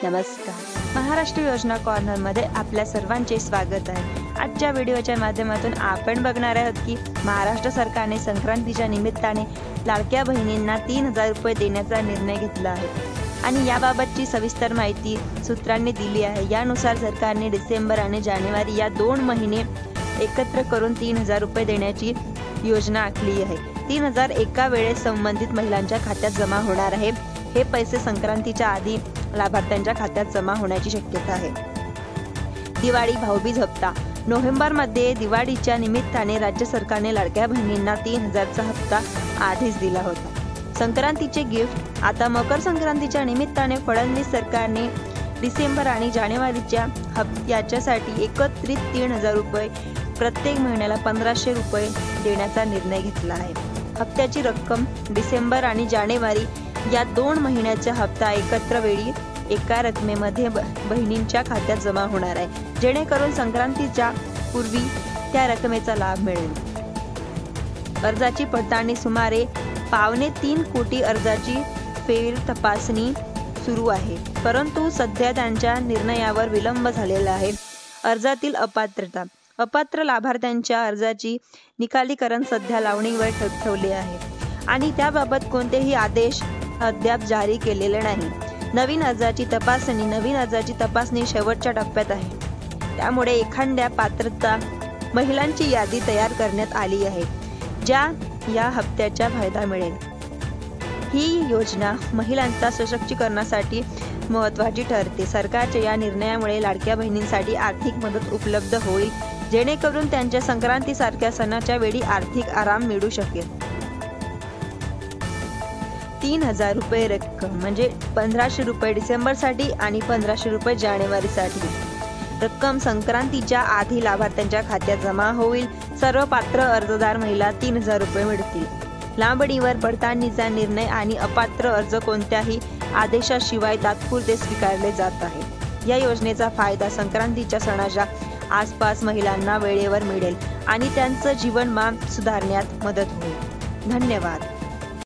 नमस्कार, महाराष्ट्र योजना कॉर्नरमध्ये आपल्या सर्वांचे स्वागत आहे। आजच्या व्हिडिओच्या माध्यमातून आपण बघणार आहोत की महाराष्ट्र सरकारने संक्रांतीच्या निमित्ताने लाडक्या बहिणींना 3000 रुपये देण्याचा निर्णय घेतला आहे आणि याबाबतची सविस्तर माहिती सूत्रांनी दिली आहे। यानुसार सरकारने डिसेंबर आणि जानेवारी या 2 महिने एकत्र करून 3000 रुपये देण्याची योजना आखली आहे। 3000 एका वेळेस संबंधित महिलांच्या खात्यात जमा होणार आहे। हे पैसे संक्रांतीच्या आधी लाभार्थ्यांच्या खात्यात जमा होण्याची शक्यता आहे। दिवाळी भाऊबीज हप्ता नोव्हेंबरमध्ये दिवाळीच्या निमित्ताने राज्य सरकारने लाडक्या बहिणींना 3000 चा हप्ता आधीच दिला होता। संक्रांतीचे गिफ्ट आता मकर संक्रांतीच्या निमित्ताने फडणवीस सरकारने डिसेंबर आणि जानेवारीच्या हप्त्याच्यासाठी एकत्रित 3000 रुपये प्रत्येक महिन्याला 1500 रुपये देण्याचा निर्णय घेतला आहे। हप्त्याची रक्कम डिसेंबर आणि जानेवारी या 2 महिन्याचा हप्ता एकत्र वेळी एका रकमेमध्ये बहिणींच्या खात्यात जमा होणार आहे, जेणेकरून संक्रांतीच्या पूर्वी त्या रकमेचा लाभ मिळेल। अर्जाची पडताळणी सुमारे 2.25 कोटी अर्जाची फेर तपासणी सुरू आहे, परंतु सध्या त्यांच्या निर्णयावर विलंब झालेला आहे। अर्जातील अपात्र लाभार्थ्यांच्या अर्जाची निकालीकरण सध्या लावणीवर ठेवले आहे आणि त्याबाबत कोणतेही आदेश अद्याप जारी केलेले नाही। नवीन अर्जाची तपासणी शेवटच्या टप्प्यात आहे, त्यामुळे एखाद्या पात्रता महिलांची यादी तयार करण्यात आली आहे, ज्या या हप्त्याचा फायदा मिळेल। ही योजना महिलांच्या सशक्तीकरणासाठी महत्त्वाची ठरते। सरकारच्या या निर्णयामुळे लाडक्या बहिणींसाठी आर्थिक मदत उपलब्ध होईल, जेणेकरून त्यांच्या संक्रांतीसारख्या सणाच्या वेळी आर्थिक आराम मिळू शकेल। 3000 रुपये रक्कम म्हणजे 1500 रुपये डिसेंबरसाठी आणि 1500 रुपये जानेवारीसाठी। रक्कम संक्रांतीच्या आधी लाभार्थ्यांच्या खात्यात जमा होईल। सर्व पात्र अर्जदार महिला 3000 रुपये मिळतील। लांबणीवर पडताळणीचा निर्णय आणि अपात्र अर्ज कोणत्याही आदेशाशिवाय तात्पुरते स्वीकारले जात आहे। या योजनेचा फायदा संक्रांतीच्या सणाच्या आसपास महिलांना वेळेवर मिळेल आणि त्यांचं जीवनमान सुधारण्यात मदत होईल। धन्यवाद।